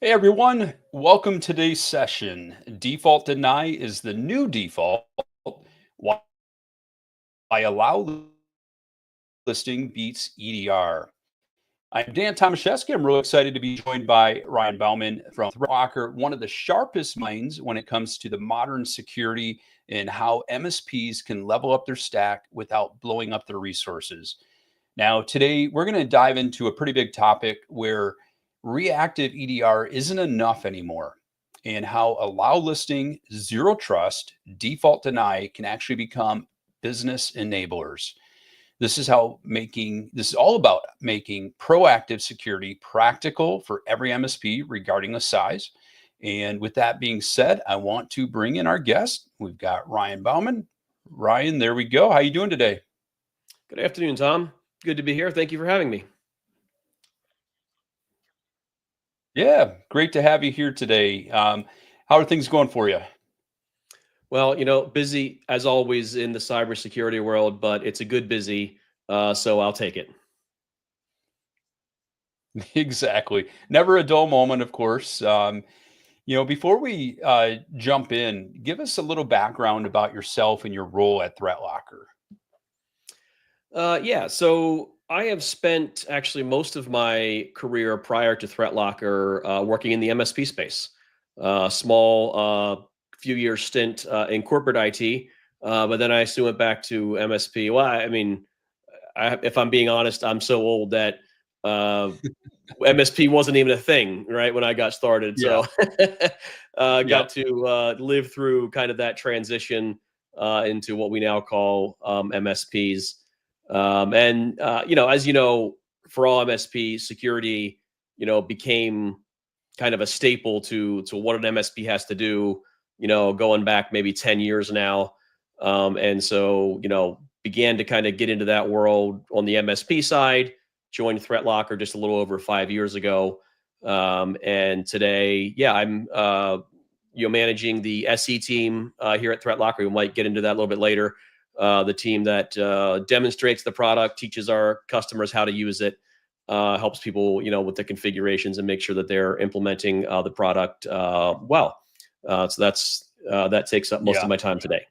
Hey everyone, welcome to today's session. Default deny is the new default. Why allow listing beats EDR. I'm Dan Tomaszewski. I'm really excited to be joined by Ryan Bauman from ThreatLocker, one of the sharpest minds when it comes to the modern security and how MSPs can level up their stack without blowing up their resources. Now, today we're going to dive into a pretty big topic where reactive EDR isn't enough anymore, and how allow listing, zero trust, default deny can actually become business enablers. This is all about making proactive security practical for every MSP regarding the size. And with that being said, I want to bring in our guest. We've got Ryan Bauman. Ryan, there we go. How you doing today? Good afternoon, Tom. Good to be here. Thank you for having me. Yeah, great to have you here today. How are things going for you? Well, busy as always in the cybersecurity world, but it's a good busy, so I'll take it. Exactly. Never a dull moment, of course. Before we jump in, give us a little background about yourself and your role at ThreatLocker. Yeah, so I have spent actually most of my career prior to ThreatLocker working in the MSP space. Small, few year stint in corporate IT, but then I soon went back to MSP. Well, I mean, if I'm being honest, I'm so old that uh, MSP wasn't even a thing, right, when I got started. Yeah. So Yep. got to live through kind of that transition into what we now call MSPs. As you know, for all MSP, security, became kind of a staple to what an MSP has to do. Going back maybe 10 years now, and so began to kind of get into that world on the MSP side. Joined ThreatLocker just a little over 5 years ago, and today, yeah, I'm managing the SE team here at ThreatLocker. We might get into that a little bit later. The team that demonstrates the product, teaches our customers how to use it, helps people, with the configurations and make sure that they're implementing the product well. That takes up most of Yeah. my time today.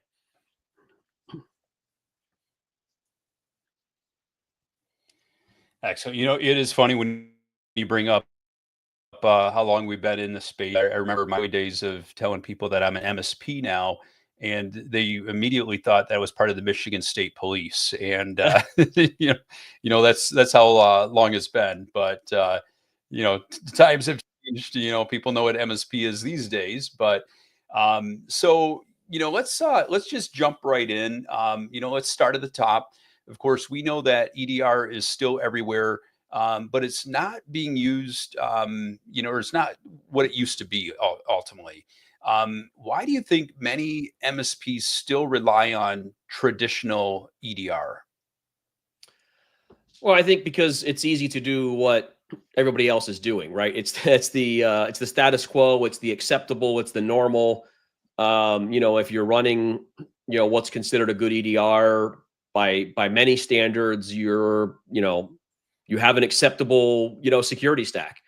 Excellent. It is funny when you bring up how long we've been in the space. I remember my days of telling people that I'm an MSP now, and they immediately thought that was part of the Michigan State Police. And that's how long it's been. But times have changed. People know what MSP is these days. But let's just jump right in. Let's start at the top. Of course, we know that EDR is still everywhere, but it's not being used, or it's not what it used to be ultimately. Why do you think many MSPs still rely on traditional EDR? Well, I think because it's easy to do what everybody else is doing, right? It's the status quo, it's the acceptable, it's the normal. If you're running, what's considered a good EDR by many standards, you have an acceptable, security stack.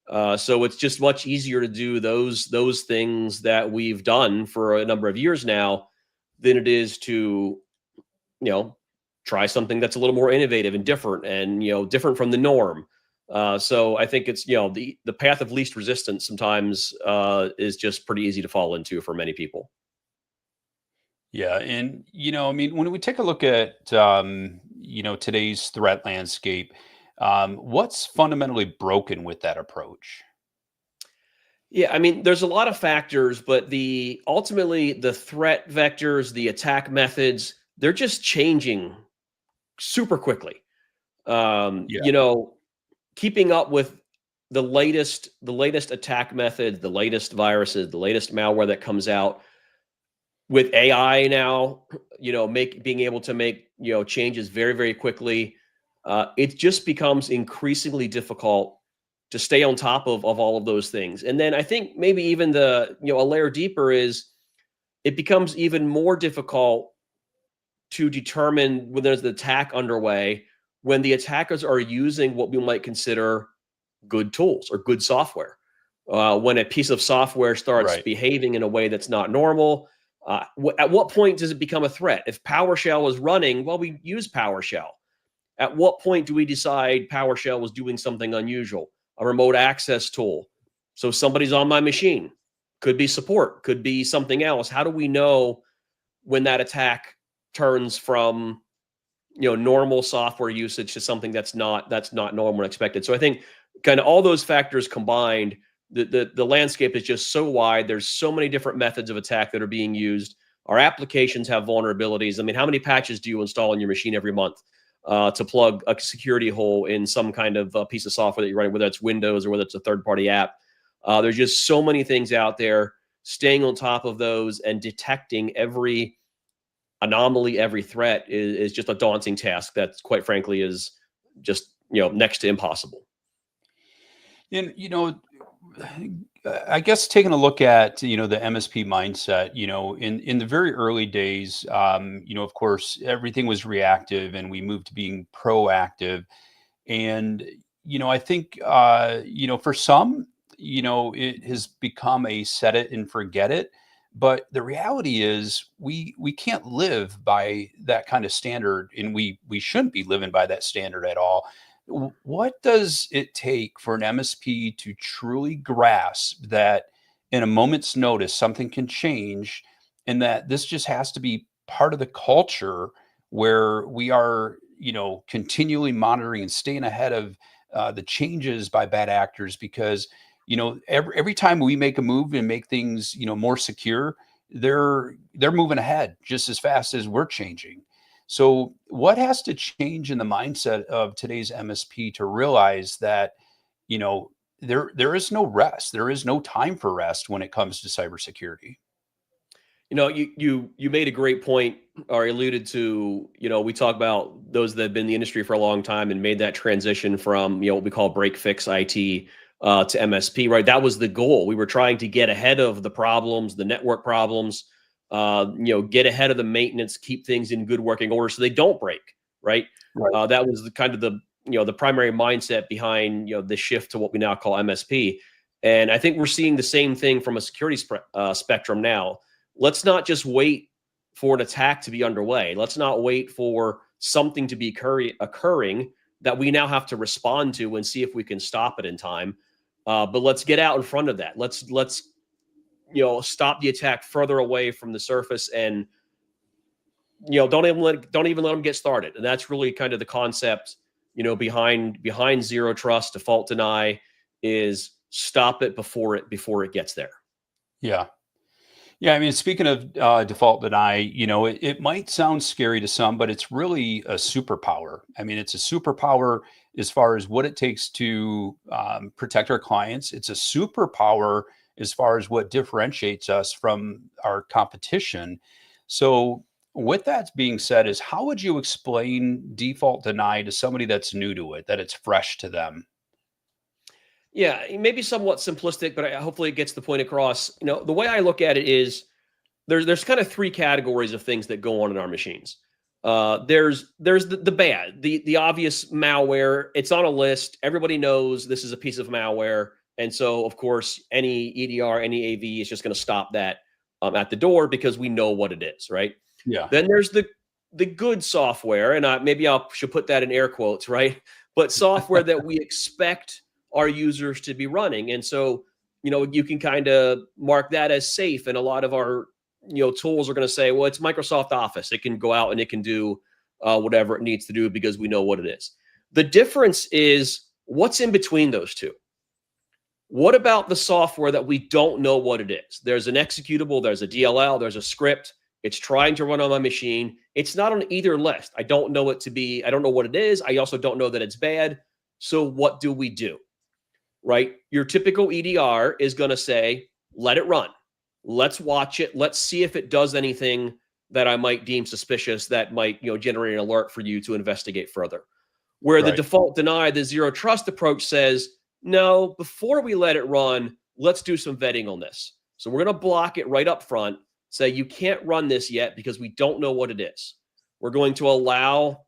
So it's just much easier to do those things that we've done for a number of years now than it is to you know try something that's a little more innovative and different and different from the norm. So I think it's the path of least resistance sometimes is just pretty easy to fall into for many people. Yeah, and I mean, when we take a look at today's threat landscape, what's fundamentally broken with that approach? Yeah, I mean, there's a lot of factors, but the ultimately the threat vectors, the attack methods, they're just changing super quickly. Um, Yeah, you know, Keeping up with the latest attack methods, the latest viruses, the latest malware that comes out with AI now, make being able to make changes very, very quickly. It just becomes increasingly difficult to stay on top of all of those things. And then I think maybe even a layer deeper is it becomes even more difficult to determine when there's an attack underway when the attackers are using what we might consider good tools or good software. when a piece of software starts behaving in a way that's not normal. At what point does it become a threat? If PowerShell is running, well, we use PowerShell. At what point do we decide PowerShell was doing something unusual? A remote access tool. So somebody's on my machine. Could be support, could be something else. How do we know when that attack turns from normal software usage to something that's not normal and expected? So I think kind of all those factors combined, the landscape is just so wide. There's so many different methods of attack that are being used. Our applications have vulnerabilities. I mean, how many patches do you install on your machine every month to plug a security hole in some kind of piece of software that you're running, whether it's Windows or whether it's a third-party app? There's just so many things out there. Staying on top of those and detecting every anomaly, every threat is just a daunting task that, quite frankly, is just next to impossible. And I guess taking a look at the MSP mindset, in the very early days, of course, everything was reactive, and we moved to being proactive. And I think for some, it has become a set it and forget it. But the reality is we can't live by that kind of standard, and we shouldn't be living by that standard at all. What does it take for an MSP to truly grasp that in a moment's notice something can change, and that this just has to be part of the culture where we are continually monitoring and staying ahead of the changes by bad actors? Because every time we make a move and make things more secure, they're moving ahead just as fast as we're changing. So what has to change in the mindset of today's MSP to realize that there is no rest, there is no time for rest when it comes to cybersecurity? You made a great point, or alluded to, we talk about those that have been in the industry for a long time and made that transition from, what we call break fix IT to MSP, right? That was the goal. We were trying to get ahead of the problems, the network problems, get ahead of the maintenance, keep things in good working order so they don't break, right? Right. That was the kind of the primary mindset behind, the shift to what we now call MSP. And I think we're seeing the same thing from a security spectrum now. Let's not just wait for an attack to be underway. Let's not wait for something to be occurring that we now have to respond to and see if we can stop it in time. But let's get out in front of that. Let's stop the attack further away from the surface, and don't even let them get started. And that's really kind of the concept behind zero trust, default deny, is stop it before it gets there. Yeah. Yeah, I mean, speaking of default deny, it might sound scary to some, but it's really a superpower. I mean, it's a superpower as far as what it takes to protect our clients. It's a superpower as far as what differentiates us from our competition. So, with that being said, is how would you explain default deny to somebody that's new to it, that it's fresh to them? Yeah, it may be somewhat simplistic, but hopefully it gets the point across. The way I look at it is there's kind of three categories of things that go on in our machines. There's the bad, the obvious malware. It's on a list. Everybody knows this is a piece of malware, and so of course any EDR, any AV is just going to stop that at the door because we know what it is, right? Yeah. Then there's the good software, and maybe I should put that in air quotes, right? But software that we expect our users to be running. And so, you can kind of mark that as safe. And a lot of our, tools are going to say, well, it's Microsoft Office. It can go out and it can do whatever it needs to do because we know what it is. The difference is what's in between those two. What about the software that we don't know what it is? There's an executable, there's a DLL, there's a script. It's trying to run on my machine. It's not on either list. I don't know it to be, I don't know what it is. I also don't know that it's bad. So what do we do? Right? Your typical EDR is going to say, let it run. Let's watch it. Let's see if it does anything that I might deem suspicious that might, generate an alert for you to investigate further. Where the default deny, the zero trust approach says, no, before we let it run, let's do some vetting on this. So we're going to block it right up front, say you can't run this yet because we don't know what it is. We're going to allow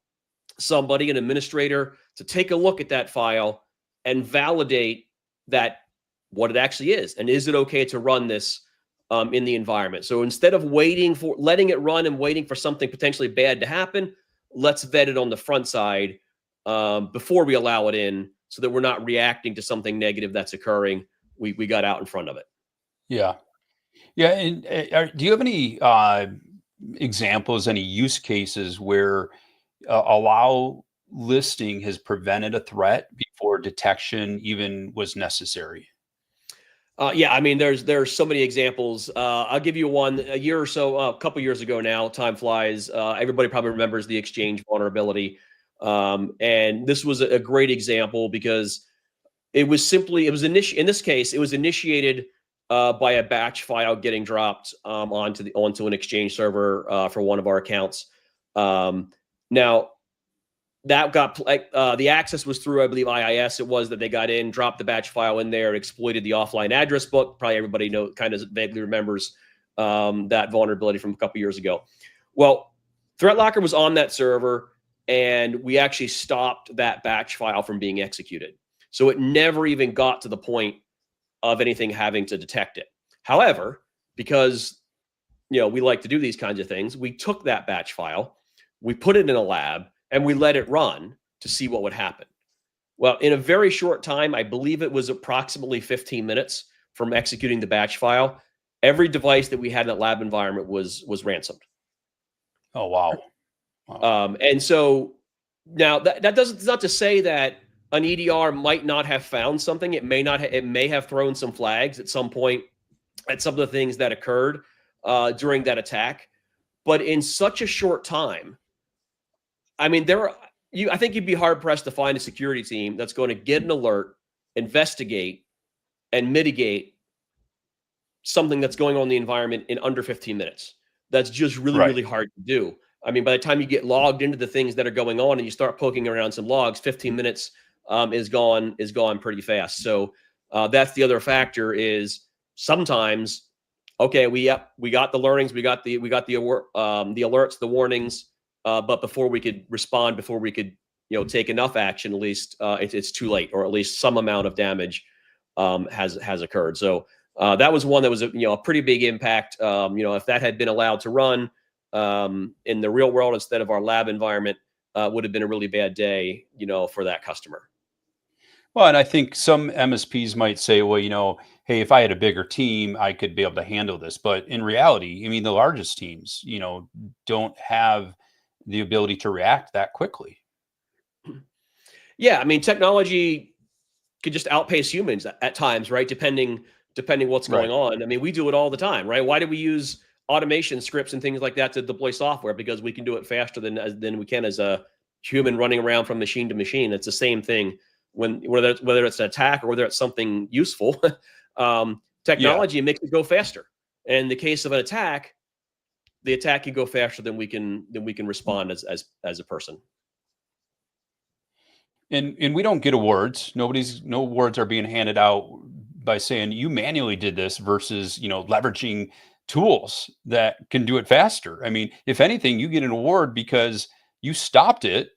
somebody, an administrator, to take a look at that file and validate that what it actually is, and is it okay to run this in the environment. So instead of letting it run and waiting for something potentially bad to happen, let's vet it on the front side before we allow it in, so that we're not reacting to something negative that's occurring. We got out in front of it. Yeah. Yeah. And do you have any examples, any use cases where allow listing has prevented a threat before detection even was necessary? Yeah, I mean, there's so many examples. I'll give you one. A year or so, a couple years ago now, time flies. Everybody probably remembers the Exchange vulnerability, and this was a great example because it was in this case, it was initiated by a batch file getting dropped onto an Exchange server for one of our accounts. Now that got the access was through, I believe, IIS. It was that they got in, dropped the batch file in there, exploited the offline address book. Probably everybody kind of vaguely remembers that vulnerability from a couple years ago. Well, ThreatLocker was on that server, and we actually stopped that batch file from being executed. So it never even got to the point of anything having to detect it. However, because we like to do these kinds of things, we took that batch file, we put it in a lab, and we let it run to see what would happen. Well, in a very short time, I believe it was approximately 15 minutes from executing the batch file, every device that we had in that lab environment was ransomed. Oh, wow. Wow. And so now that doesn't, it's not to say that an EDR might not have found something. It may have thrown some flags at some point at some of the things that occurred during that attack. But in such a short time, I mean, I think you'd be hard pressed to find a security team that's going to get an alert, investigate, and mitigate something that's going on in the environment in under 15 minutes. That's just really, Right. really hard to do. I mean, by the time you get logged into the things that are going on and you start poking around some logs, 15 minutes is gone pretty fast. So that's the other factor is sometimes, okay, we got the learnings, we got the alerts, the warnings, but before we could respond, before we could take enough action, at least it's too late, or at least some amount of damage has occurred. So that was one that was a pretty big impact. If that had been allowed to run in the real world instead of our lab environment, would have been a really bad day, for that customer. Well, and I think some MSPs might say, well, hey, if I had a bigger team, I could be able to handle this. But in reality, I mean, the largest teams, don't have the ability to react that quickly. Yeah, I mean, technology could just outpace humans at times, right? Depending what's going Right. on. I mean, we do it all the time, right? Why do we use automation scripts and things like that to deploy software? Because we can do it faster than we can as a human running around from machine to machine. It's the same thing whether it's an attack or whether it's something useful. Yeah. Technology makes it go faster. And in the case of an attack, the attack can go faster than we can respond as a person. And we don't get awards. No awards are being handed out by saying you manually did this versus, leveraging tools that can do it faster. I mean, if anything, you get an award because you stopped it,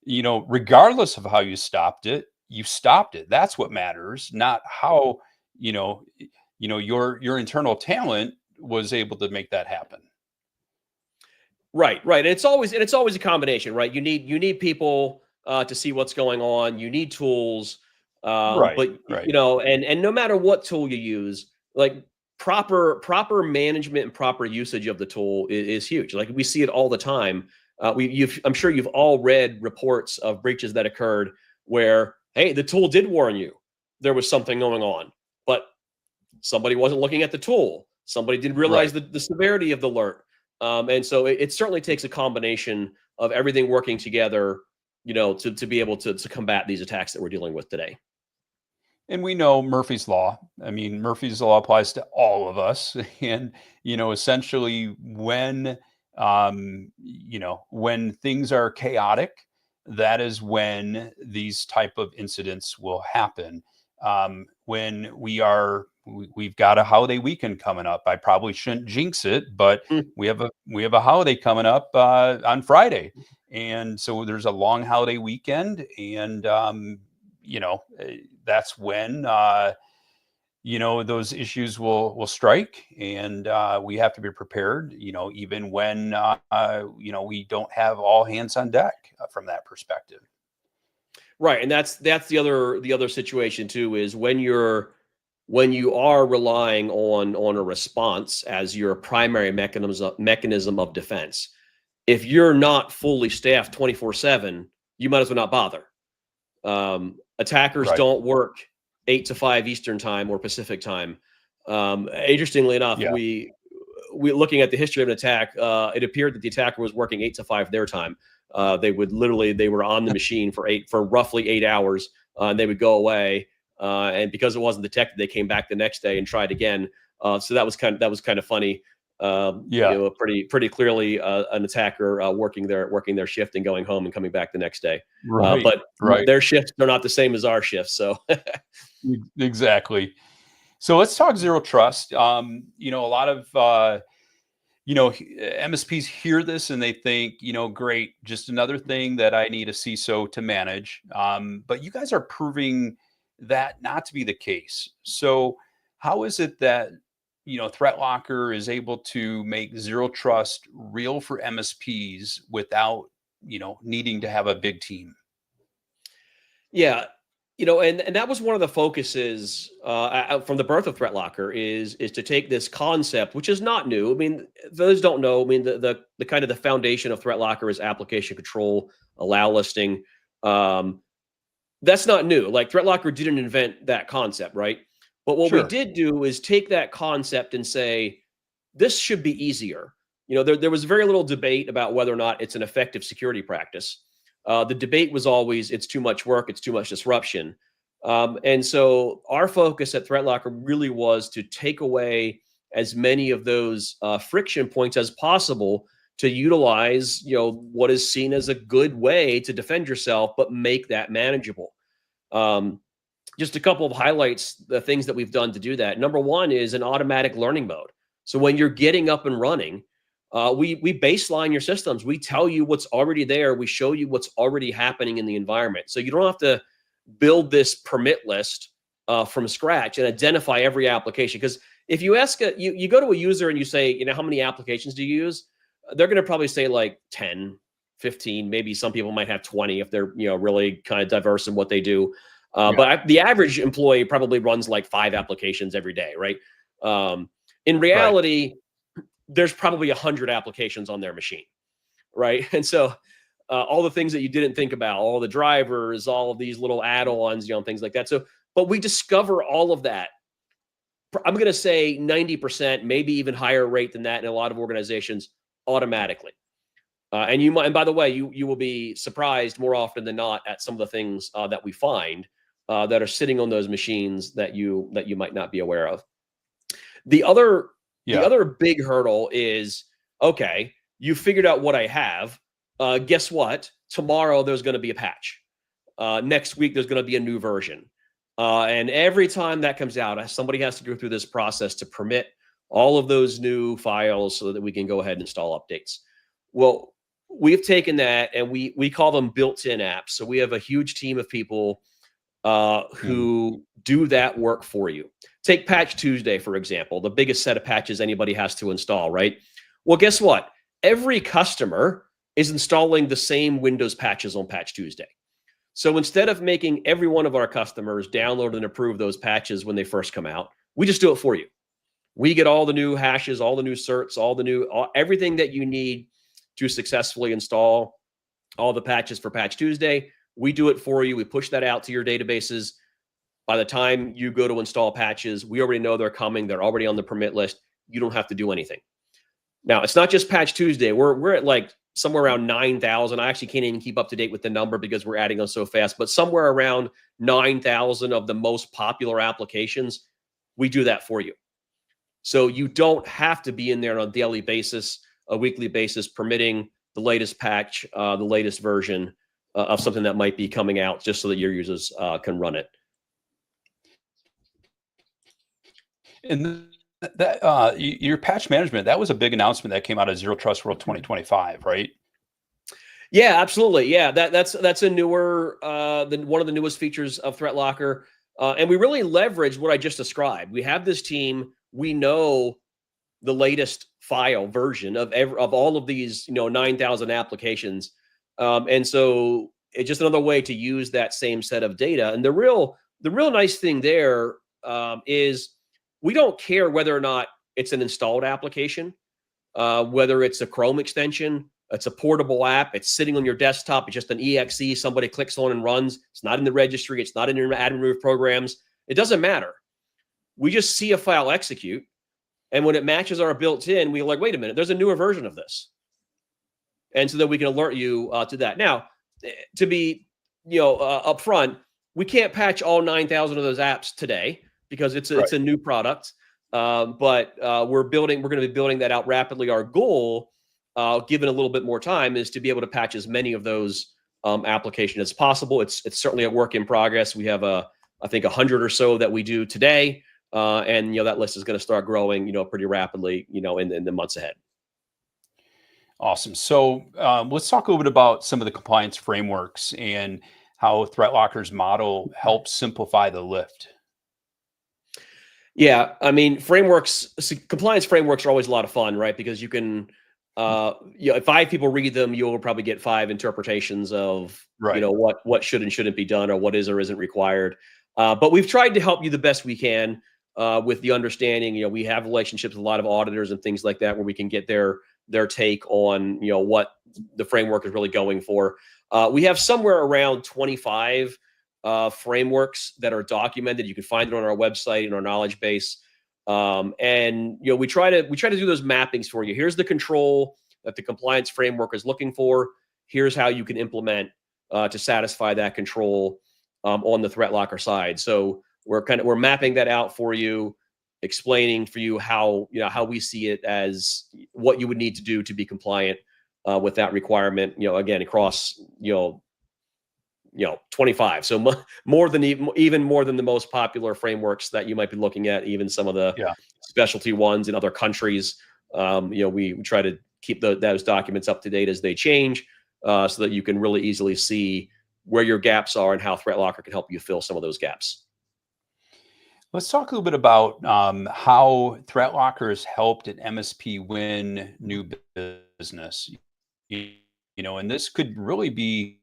regardless of how you stopped it. That's what matters, not how, your internal talent was able to make that happen. Right. And it's always a combination, right? You need people to see what's going on. You need tools, Right. but Right. and no matter what tool you use, like proper management and proper usage of the tool is huge. Like we see it all the time. I'm sure you've all read reports of breaches that occurred where, hey, the tool did warn you there was something going on, but somebody wasn't looking at the tool. Somebody didn't realize Right. the severity of the alert. And so it certainly takes a combination of everything working together, to be able to combat these attacks that we're dealing with today. And we know Murphy's Law. I mean, Murphy's Law applies to all of us. And, essentially when things are chaotic, that is when these type of incidents will happen. When we've got a holiday weekend coming up. I probably shouldn't jinx it, but Mm. we have a holiday coming up on Friday. And so there's a long holiday weekend, and that's when those issues will strike, and we have to be prepared, even when, we don't have all hands on deck from that perspective. Right, and that's the other situation too, is when you are relying on a response as your primary mechanism of defense. If you're not fully staffed 24/7, you might as well not bother. Attackers Right. don't work 8 to 5 Eastern time or Pacific time. Interestingly enough, Yeah. we looking at the history of an attack, it appeared that the attacker was working 8 to 5 their time. They were on the machine for roughly 8 hours, and they would go away. And because it wasn't detected, they came back the next day and tried again. So that was kind of funny. Yeah. Pretty clearly an attacker working their shift and going home and coming back the next day. Right. But Right. their shifts are not the same as our shifts. So Exactly. So let's talk zero trust. A lot of MSPs hear this and they think, great, just another thing that I need a CISO to manage. But you guys are proving that not to be the case. So how is it that, ThreatLocker is able to make zero trust real for MSPs without, needing to have a big team? yeah, and that was one of the focuses from the birth of ThreatLocker is to take this concept, which is not new. I mean, those don't know. I mean, the kind of the foundation of ThreatLocker is application control, allow listing. That's not new. Like ThreatLocker didn't invent that concept, right? But what we Sure. did do is take that concept and say, this should be easier. There was very little debate about whether or not it's an effective security practice. The debate was always, it's too much work, it's too much disruption. And so our focus at ThreatLocker really was to take away as many of those friction points as possible to utilize, what is seen as a good way to defend yourself, but make that manageable. Just a couple of highlights, the things that we've done to do that. Number one is an automatic learning mode. So when you're getting up and running, we baseline your systems. We tell you what's already there. We show you what's already happening in the environment. So you don't have to build this permit list from scratch and identify every application. Because if you ask, you go to a user and you say, how many applications do you use? They're going to probably say like 10, 15, maybe some people might have 20 if they're, really kind of diverse in what they do. But the average employee probably runs like 5 applications every day, right? In reality, there's probably 100 applications on their machine, right? And so all the things that you didn't think about, all the drivers, all of these little add-ons, things like that. So, but we discover all of that. I'm going to say 90%, maybe even higher rate than that in a lot of organizations automatically. And by the way, you will be surprised more often than not at some of the things that we find that are sitting on those machines that you might not be aware of. The other big hurdle is, okay, you figured out what I have. Guess what? Tomorrow there's going to be a patch. Next week there's going to be a new version. And every time that comes out, somebody has to go through this process to permit all of those new files so that we can go ahead and install updates. Well, we've taken that and we call them built-in apps. So we have a huge team of people who do that work for you. Take Patch Tuesday, for example, the biggest set of patches anybody has to install, right? Well, guess what? Every customer is installing the same Windows patches on Patch Tuesday. So instead of making every one of our customers download and approve those patches when they first come out, we just do it for you. We get all the new hashes, all the new certs, everything that you need to successfully install all the patches for Patch Tuesday. We do it for you. We push that out to your databases. By the time you go to install patches, we already know they're coming. They're already on the permit list. You don't have to do anything. Now, it's not just Patch Tuesday. We're at like somewhere around 9,000. I actually can't even keep up to date with the number because we're adding on so fast, but somewhere around 9,000 of the most popular applications, we do that for you. So you don't have to be in there on a daily basis, a weekly basis, permitting the latest patch, the latest version of something that might be coming out just so that your users can run it. And that your patch management, that was a big announcement that came out of Zero Trust World 2025, right? Yeah, absolutely. Yeah, that's a newer one of the newest features of ThreatLocker. And we really leverage what I just described. We have this team. We know the latest file version of all of these, 9,000 applications. And so it's just another way to use that same set of data. And the real nice thing there is we don't care whether or not it's an installed application, whether it's a Chrome extension, it's a portable app, it's sitting on your desktop, it's just an exe somebody clicks on and runs. It's not in the registry, it's not in your add and remove programs. It doesn't matter. We just see a file execute, and when it matches our built-in, we're like, wait a minute, there's a newer version of this. And so that we can alert you to that. Now, to be upfront, we can't patch all 9,000 of those apps today because it's a new product. But we're going to be building that out rapidly. Our goal, given a little bit more time, is to be able to patch as many of those applications as possible. It's certainly a work in progress. We have I think 100 or so that we do today, and that list is going to start growing pretty rapidly in the months ahead. Awesome. So let's talk a little bit about some of the compliance frameworks and how ThreatLocker's model helps simplify the lift. Yeah, I mean, compliance frameworks are always a lot of fun, right? Because you can, if 5 people read them, you'll probably get 5 interpretations of, what should and shouldn't be done, or what is or isn't required. But we've tried to help you the best we can with the understanding. We have relationships with a lot of auditors and things like that, where we can get their take on, what the framework is really going for. We have somewhere around 25 frameworks that are documented. You can find it on our website in our knowledge base. And we try to do those mappings for you. Here's the control that the compliance framework is looking for. Here's how you can implement to satisfy that control on the ThreatLocker side. So we're mapping that out for you, explaining for you how we see it as what you would need to do to be compliant with that requirement. Again, across 25. So even more than the most popular frameworks that you might be looking at, even some of the specialty ones in other countries. We try to keep those documents up to date as they change, so that you can really easily see where your gaps are and how ThreatLocker can help you fill some of those gaps. Let's talk a little bit about how ThreatLocker has helped an MSP win new business. And this could really be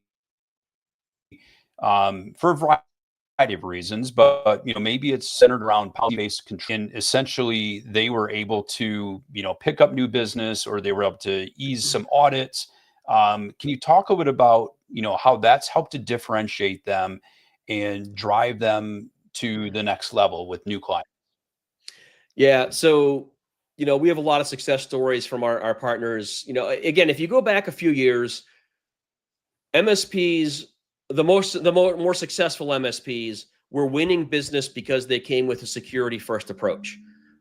for a variety of reasons, but maybe it's centered around policy-based control. And essentially, they were able to pick up new business, or they were able to ease some audits. Can you talk a bit about how that's helped to differentiate them and drive them to the next level with new clients? Yeah, so we have a lot of success stories from our partners. Again, if you go back a few years, MSPs, the more successful MSPs, were winning business because they came with a security first approach,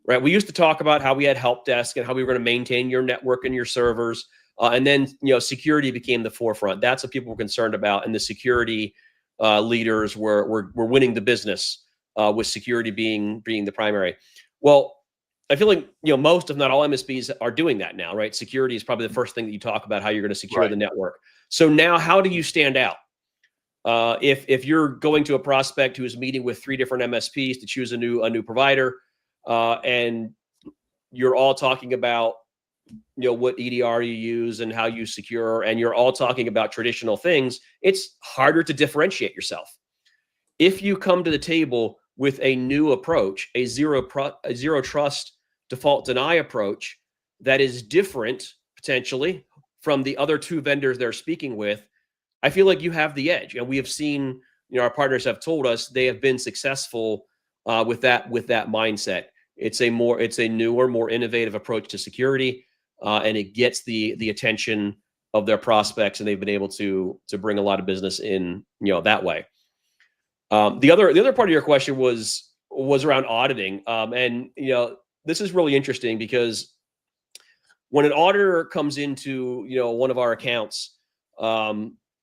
right? We used to talk about how we had help desk and how we were going to maintain your network and your servers, and then security became the forefront. That's what people were concerned about, and the security leaders were winning the business with security being the primary. Well, I feel like most, if not all, MSPs are doing that now, right? Security is probably the first thing that you talk about, how you're going to secure the network. So now, how do you stand out? If you're going to a prospect who is meeting with 3 different MSPs to choose a new provider, and you're all talking about what EDR you use and how you secure, and you're all talking about traditional things, it's harder to differentiate yourself. If you come to the table with a new approach, a zero trust default deny approach that is different potentially from the other 2 vendors they're speaking with, I feel like you have the edge. And we have seen, our partners have told us they have been successful with that mindset. It's a newer, more innovative approach to security, and it gets the attention of their prospects, and they've been able to bring a lot of business in, that way. The other part of your question was around auditing, and this is really interesting because when an auditor comes into one of our accounts,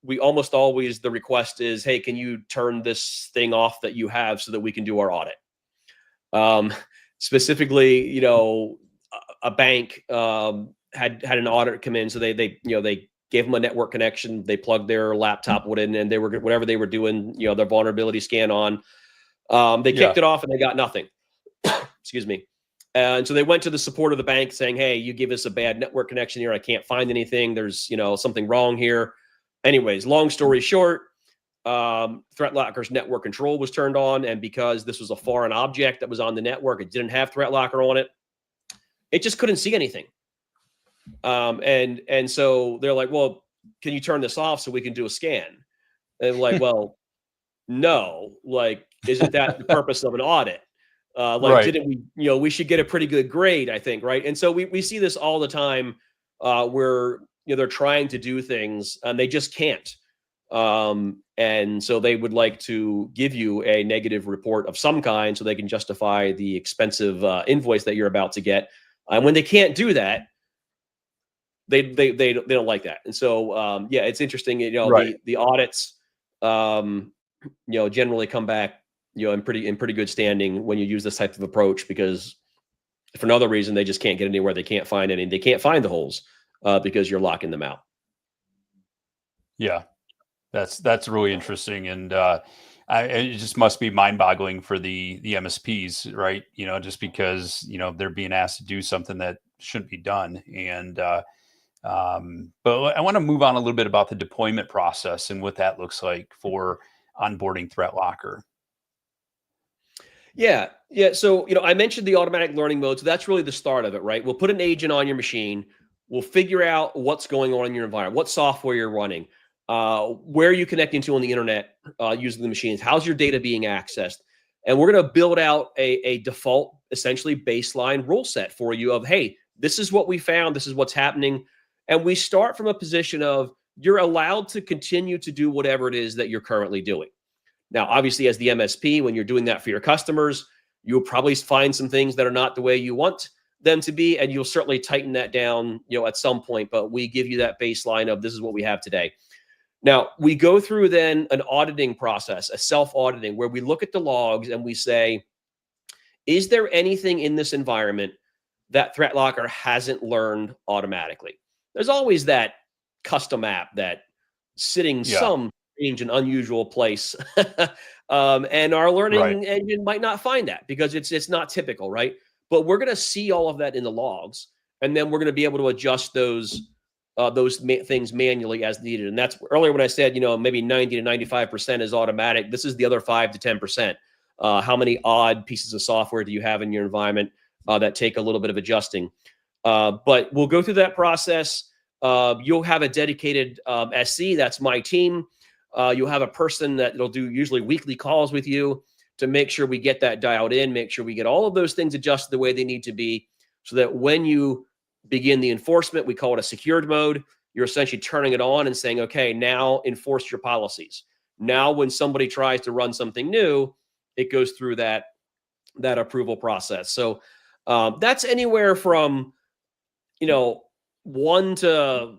we almost always, the request is, hey, can you turn this thing off that you have so that we can do our audit? Specifically, a bank had an auditor come in, so they gave them a network connection, they plugged their laptop in, and they were, whatever they were doing, their vulnerability scan on. They Yeah. kicked it off and they got nothing. Excuse me. And so they went to the support of the bank saying, hey, you give us a bad network connection here. I can't find anything. There's, something wrong here. Anyways, long story short, ThreatLocker's network control was turned on. And because this was a foreign object that was on the network, it didn't have ThreatLocker on it. It just couldn't see anything. And so they're like, well, can you turn this off so we can do a scan? And like, well, no, like, isn't that the purpose of an audit? Right. Didn't we, we should get a pretty good grade, I think. Right. And so we see this all the time where, they're trying to do things and they just can't. And so they would like to give you a negative report of some kind so they can justify the expensive invoice that you're about to get. And when they can't do that, they don't like that. And so, yeah, it's interesting, Right. the audits, generally come back, in pretty good standing when you use this type of approach, because for another reason, they just can't get anywhere. They can't find any, they can't find the holes because you're locking them out. Yeah. That's really interesting. And it just must be mind-boggling for the MSPs, right? Just because, they're being asked to do something that shouldn't be done. And but I want to move on a little bit about the deployment process and what that looks like for onboarding ThreatLocker. Yeah. Yeah. So, I mentioned the automatic learning mode. So that's really the start of it, right? We'll put an agent on your machine. We'll figure out what's going on in your environment, what software you're running, where are you connecting to on the internet using the machines, how's your data being accessed. And we're going to build out a default, essentially baseline rule set for you of, hey, this is what we found. This is what's happening. And we start from a position of you're allowed to continue to do whatever it is that you're currently doing. Now, obviously, as the MSP, when you're doing that for your customers, you'll probably find some things that are not the way you want them to be, and you'll certainly tighten that down, at some point. But we give you that baseline of this is what we have today. Now, we go through then an auditing process, a self-auditing, where we look at the logs and we say, is there anything in this environment that ThreatLocker hasn't learned automatically? There's always that custom app that sitting some strange and unusual place. And our learning engine might not find that because it's not typical, right? But we're going to see all of that in the logs, and then we're going to be able to adjust those things manually as needed. And that's earlier when I said, maybe 90 to 95% is automatic. This is the other 5 to 10%. How many odd pieces of software do you have in your environment that take a little bit of adjusting? But we'll go through that process. You'll have a dedicated SC. That's my team. You'll have a person that will do usually weekly calls with you to make sure we get that dialed in, make sure we get all of those things adjusted the way they need to be, so that when you begin the enforcement, we call it a secured mode. You're essentially turning it on and saying, okay, now enforce your policies. Now, when somebody tries to run something new, it goes through that approval process. So that's anywhere from, 1 to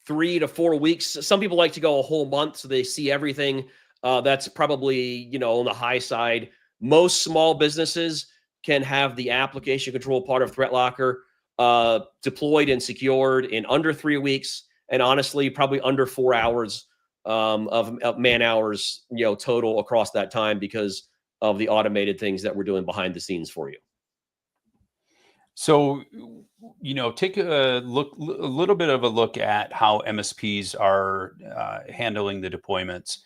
3 to 4 weeks. Some people like to go a whole month so they see everything. That's probably, on the high side. Most small businesses can have the application control part of ThreatLocker deployed and secured in under 3 weeks, and honestly, probably under 4 hours of man hours, total across that time, because of the automated things that we're doing behind the scenes for you. So, take a little bit of a look at how MSPs are handling the deployments.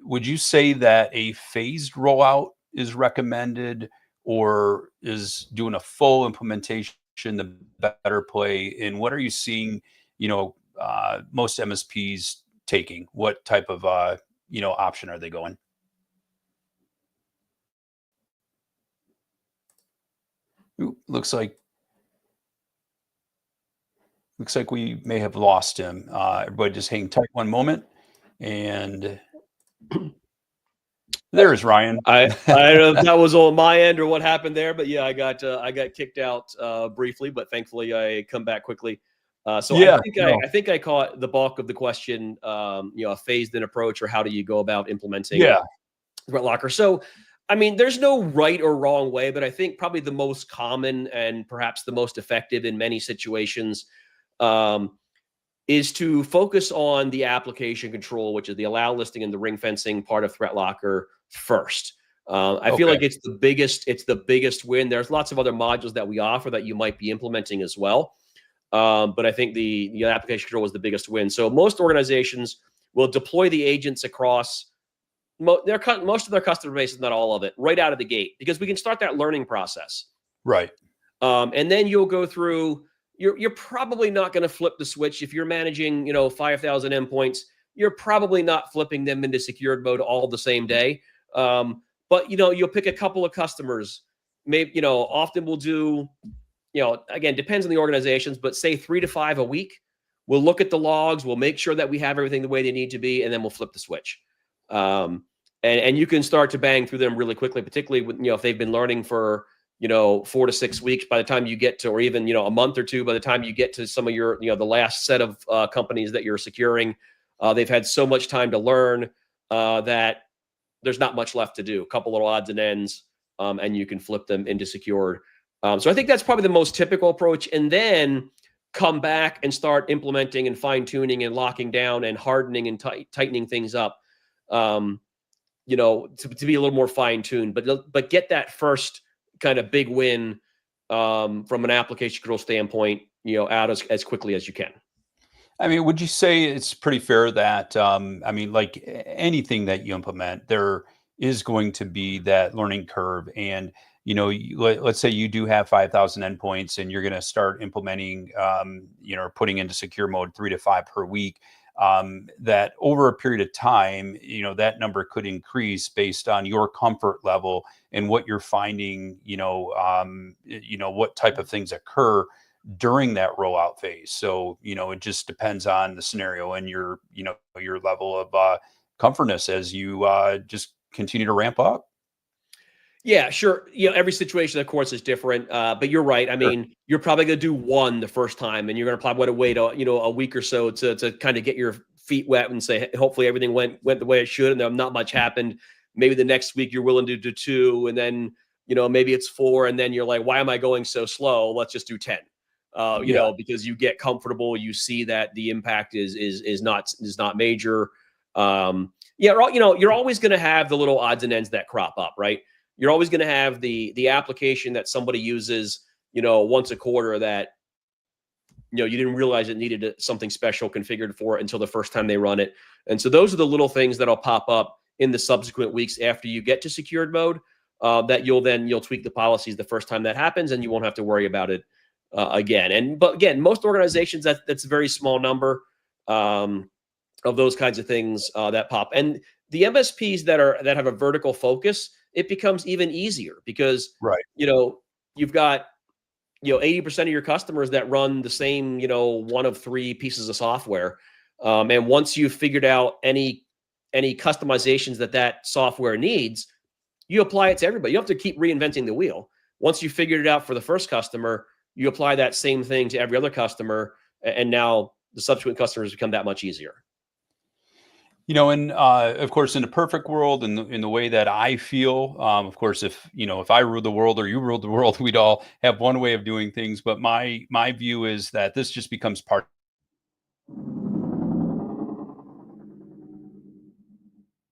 Would you say that a phased rollout is recommended, or is doing a full implementation the better play? And what are you seeing, most MSPs taking? What type of, option are they going? Ooh, looks like we may have lost him. Everybody just hang tight one moment. And there's Ryan. I don't know if that was on my end or what happened there, but yeah, I got kicked out briefly, but thankfully I come back quickly. So Yeah, I think I caught the bulk of the question. A phased in approach, or how do you go about implementing ThreatLocker? So, I mean, there's no right or wrong way, but I think probably the most common and perhaps the most effective in many situations is to focus on the application control, which is the allow listing and the ring fencing part of Threat Locker first. I feel like it's the biggest win. There's lots of other modules that we offer that you might be implementing as well. But I think the application control was the biggest win. So most organizations will deploy the agents across most of their customer base, not all of it, right out of the gate, because we can start that learning process. Right. And then you'll go through, you're probably not going to flip the switch. If you're managing, 5,000 endpoints, you're probably not flipping them into secured mode all the same day. But, you'll pick a couple of customers. Maybe, often we'll do, again, depends on the organizations, but say 3 to 5 a week. We'll look at the logs. We'll make sure that we have everything the way they need to be, and then we'll flip the switch. And you can start to bang through them really quickly, particularly with, if they've been learning for, 4 to 6 weeks by the time you get to, or even, a month or two, by the time you get to some of your, the last set of companies that you're securing, they've had so much time to learn that there's not much left to do. A couple little odds and ends, and you can flip them into secured. So I think that's probably the most typical approach. And then come back and start implementing and fine tuning and locking down and hardening and tightening things up, to be a little more fine tuned, but get that first kind of big win from an application control standpoint, out as quickly as you can. I mean, would you say it's pretty fair that, like anything that you implement, there is going to be that learning curve? And, let's say you do have 5,000 endpoints and you're going to start implementing, putting into secure mode 3 to 5 per week. That over a period of time, that number could increase based on your comfort level and what you're finding, what type of things occur during that rollout phase. So, it just depends on the scenario and your level of comfortness as you just continue to ramp up. Yeah, sure. Every situation, of course, is different. But you're right. I mean, you're probably going to do one the first time, and you're going to probably want to wait, a week or so to kind of get your feet wet and say, hopefully everything went the way it should, and not much happened. Maybe the next week you're willing to do 2, and then maybe it's 4, and then you're like, why am I going so slow? Let's just do 10. Because you get comfortable, you see that the impact is not major. You're always going to have the little odds and ends that crop up, right? You're always going to have the application that somebody uses, once a quarter that, you didn't realize it needed something special configured for it until the first time they run it. And so those are the little things that'll pop up in the subsequent weeks after you get to secured mode, that you'll tweak the policies the first time that happens, and you won't have to worry about it again. But again, most organizations, that's a very small number of those kinds of things that pop. And the MSPs that have a vertical focus, it becomes even easier because, right, you've got, 80% of your customers that run the same, one of 3 pieces of software. And once you've figured out any customizations that software needs, you apply it to everybody. You don't have to keep reinventing the wheel. Once you figured it out for the first customer, you apply that same thing to every other customer. And now the subsequent customers become that much easier. And of course, in a perfect world, in the way that I feel, of course, if I ruled the world or you ruled the world, we'd all have one way of doing things. But my view is that this just becomes part.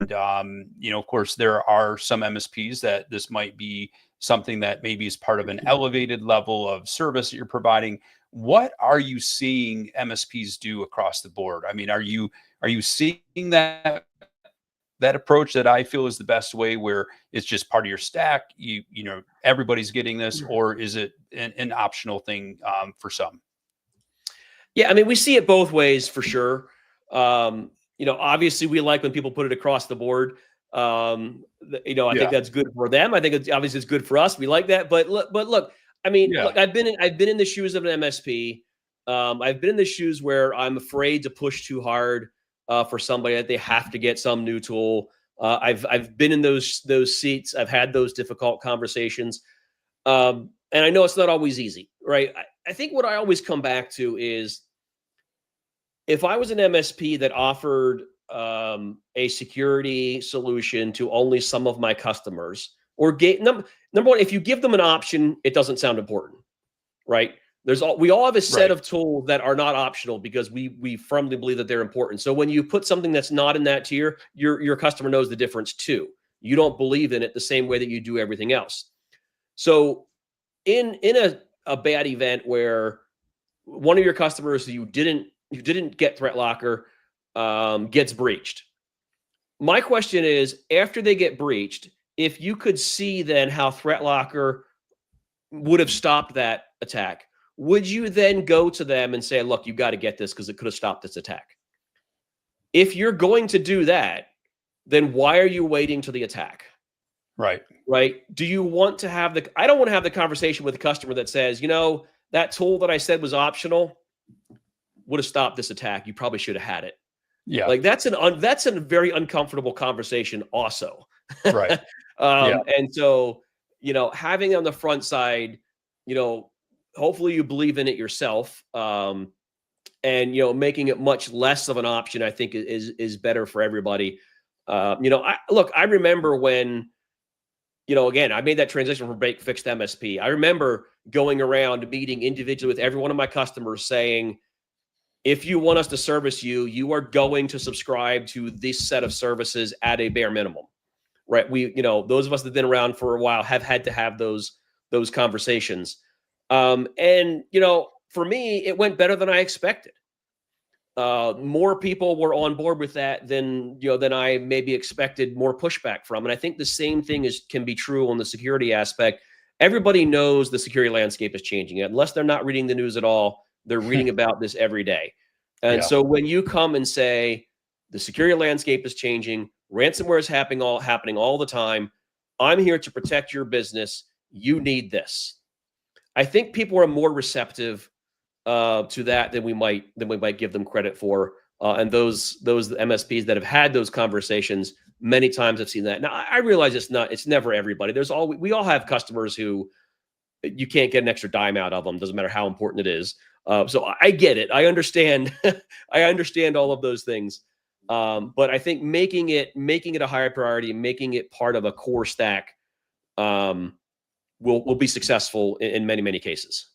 Of course, there are some MSPs that this might be something that maybe is part of an elevated level of service that you're providing. What are you seeing MSPs do across the board? I mean, are you seeing that approach that I feel is the best way, where it's just part of your stack? Everybody's getting this, or is it an optional thing for some? Yeah, I mean, we see it both ways for sure. Obviously we like when people put it across the board. I think that's good for them. I think it's good for us. We like that. But look, I mean, look, I've been in the shoes of an MSP. I've been in the shoes where I'm afraid to push too hard for somebody that they have to get some new tool. I've been in those seats. I've had those difficult conversations. And I know it's not always easy, right? I think what I always come back to is, if I was an MSP that offered a security solution to only some of my customers, or number one, if you give them an option, it doesn't sound important, right? We all have a set Right. of tools that are not optional because we firmly believe that they're important. So when you put something that's not in that tier, your customer knows the difference too. You don't believe in it the same way that you do everything else. So in a bad event where one of your customers who you didn't get Threat Locker gets breached. My question is, after they get breached, if you could see then how Threat Locker would have stopped that attack, would you then go to them and say, look, you got to get this because it could have stopped this attack? If you're going to do that, then why are you waiting to the attack? Right. Right? Do you want to have I don't want to have the conversation with a customer that says, that tool that I said was optional would have stopped this attack. You probably should have had it. Yeah. Like that's a very uncomfortable conversation also. Right. Yeah. And so, having on the front side, hopefully you believe in it yourself. And making it much less of an option, I think is better for everybody. I remember when, again, I made that transition from break fix to MSP. I remember going around meeting individually with every one of my customers saying, if you want us to service you, you are going to subscribe to this set of services at a bare minimum, right? Those of us that have been around for a while have had to have those conversations. And for me, it went better than I expected. More people were on board with that than I maybe expected more pushback from. And I think the same thing can be true on the security aspect. Everybody knows the security landscape is changing. Unless they're not reading the news at all, they're reading about this every day. And so when you come and say the security landscape is changing, ransomware is happening all the time, I'm here to protect your business. You need this. I think people are more receptive to that than we might give them credit for. And those MSPs that have had those conversations many times have seen that. Now I realize it's never everybody. We all have customers who you can't get an extra dime out of them. Doesn't matter how important it is. So I get it. I understand. I understand all of those things. But I think making it a higher priority and making it part of a core stack will be successful in many, many cases.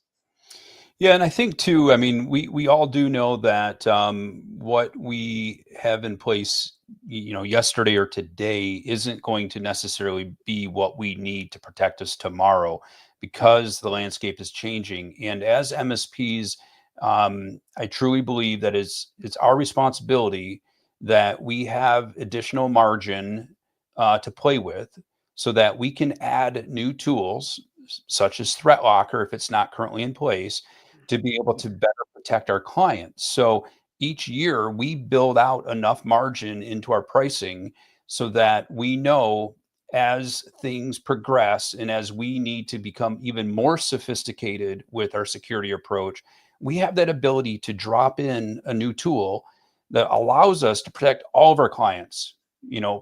Yeah, and I think too, I mean, we all do know that what we have in place, yesterday or today isn't going to necessarily be what we need to protect us tomorrow because the landscape is changing. And as MSPs, I truly believe that it's our responsibility that we have additional margin to play with so that we can add new tools such as Threat Locker if it's not currently in place to be able to better protect our clients. So each year we build out enough margin into our pricing so that we know as things progress and as we need to become even more sophisticated with our security approach, we have that ability to drop in a new tool that allows us to protect all of our clients,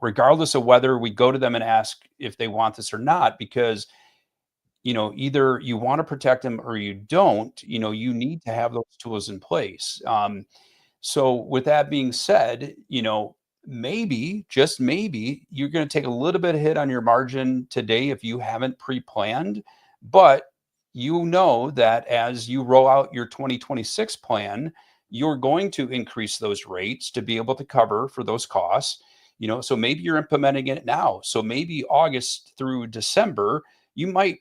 regardless of whether we go to them and ask if they want this or not, because either you want to protect them or you don't, you need to have those tools in place. So with that being said, maybe, just maybe, you're going to take a little bit of hit on your margin today if you haven't pre-planned, but that as you roll out your 2026 plan, you're going to increase those rates to be able to cover for those costs. So maybe you're implementing it now. So maybe August through December, you might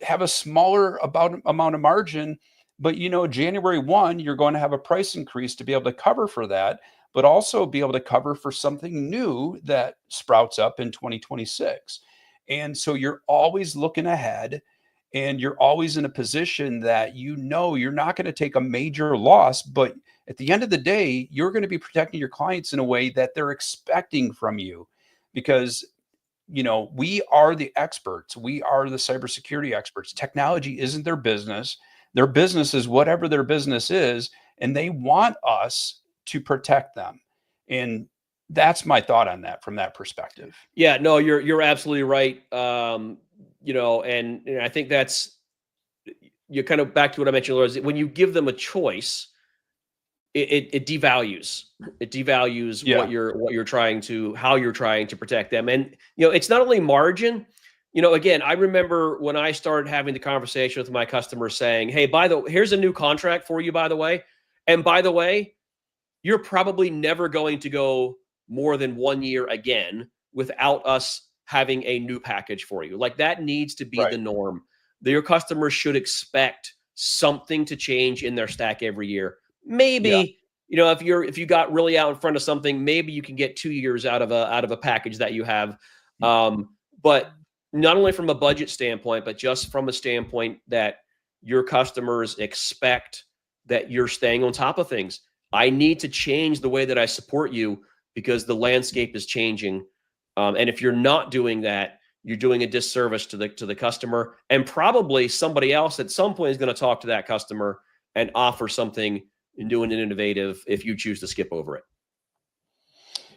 have a smaller amount of margin, but January 1, you're going to have a price increase to be able to cover for that, but also be able to cover for something new that sprouts up in 2026. And so you're always looking ahead and you're always in a position that you're not going to take a major loss, but at the end of the day, you're going to be protecting your clients in a way that they're expecting from you because we are the experts. We are the cybersecurity experts. Technology isn't their business. Their business is whatever their business is, and they want us to protect them. And that's my thought on that from that perspective. Yeah, no, you're absolutely right. And I think you're kind of back to what I mentioned earlier. When you give them a choice, it devalues Yeah. how you're trying to protect them. And it's not only margin, again, I remember when I started having the conversation with my customers saying, hey, here's a new contract for you, by the way. And by the way, you're probably never going to go more than 1 year again without us having a new package for you. Like, that needs to be Right. the norm. Your customers should expect something to change in their stack every year. Maybe, if you got really out in front of something, maybe you can get 2 years out of a package that you have. But not only from a budget standpoint, but just from a standpoint that your customers expect that you're staying on top of things. I need to change the way that I support you because the landscape is changing. And if you're not doing that, you're doing a disservice to the customer, and probably somebody else at some point is going to talk to that customer and offer something new and innovative if you choose to skip over it.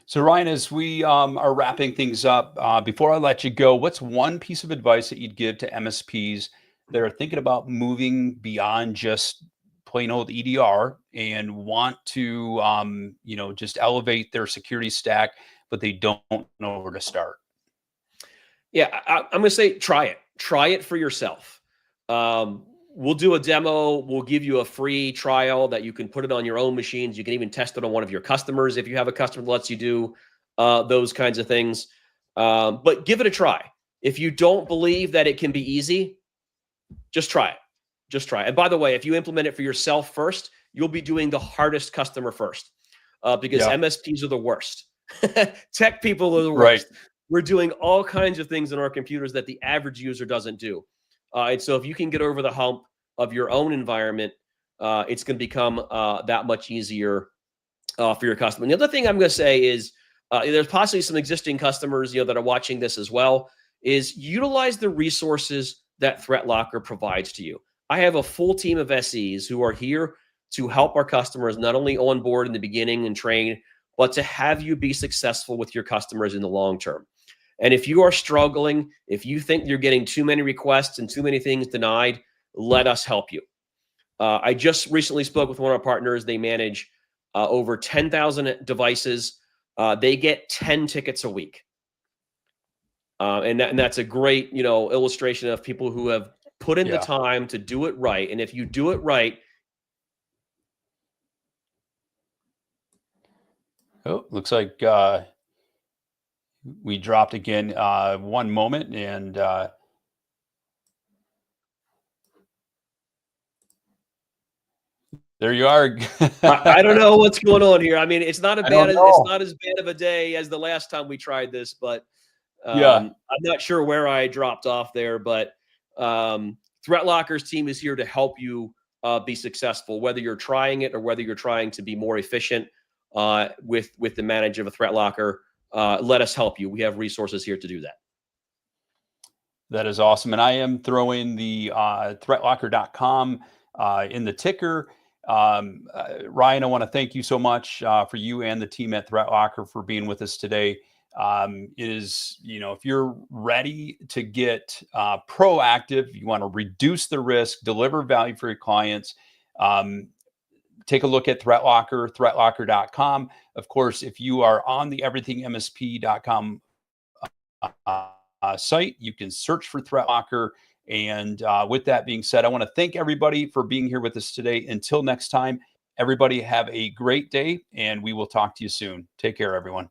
So Ryan, as we are wrapping things up, before I let you go, what's one piece of advice that you'd give to MSPs that are thinking about moving beyond just plain old EDR and want to, just elevate their security stack, but they don't know where to start? Yeah, I'm going to say try it. Try it for yourself. We'll do a demo. We'll give you a free trial that you can put it on your own machines. You can even test it on one of your customers if you have a customer that lets you do those kinds of things. But give it a try. If you don't believe that it can be easy, just try it. Just try it. And by the way, if you implement it for yourself first, you'll be doing the hardest customer first because MSPs are the worst. Tech people are the worst. Right. We're doing all kinds of things in our computers that the average user doesn't do. And so if you can get over the hump of your own environment, it's going to become that much easier for your customer. And the other thing I'm going to say is there's possibly some existing customers that are watching this as well, is utilize the resources that ThreatLocker provides to you. I have a full team of SEs who are here to help our customers not only onboard in the beginning and train, but to have you be successful with your customers in the long term. And if you are struggling, if you think you're getting too many requests and too many things denied, let us help you. I just recently spoke with one of our partners. They manage over 10,000 devices. They get 10 tickets a week. And that's a great, illustration of people who have put in the time to do it right. And if you do it right. Oh, looks like we dropped again. One moment, and there you are. I don't know what's going on here. I mean, it's not as bad of a day as the last time we tried this, but I'm not sure where I dropped off there. But ThreatLocker's team is here to help you be successful, whether you're trying it or whether you're trying to be more efficient with the management of a ThreatLocker. Let us help you. We have resources here to do that. That is awesome. And I am throwing the threatlocker.com in the ticker. Ryan, I want to thank you so much for you and the team at ThreatLocker for being with us today. It is, if you're ready to get proactive, you want to reduce the risk, deliver value for your clients, take a look at ThreatLocker, threatlocker.com. Of course, if you are on the everythingmsp.com site, you can search for ThreatLocker. And with that being said, I want to thank everybody for being here with us today. Until next time, everybody have a great day, and we will talk to you soon. Take care, everyone.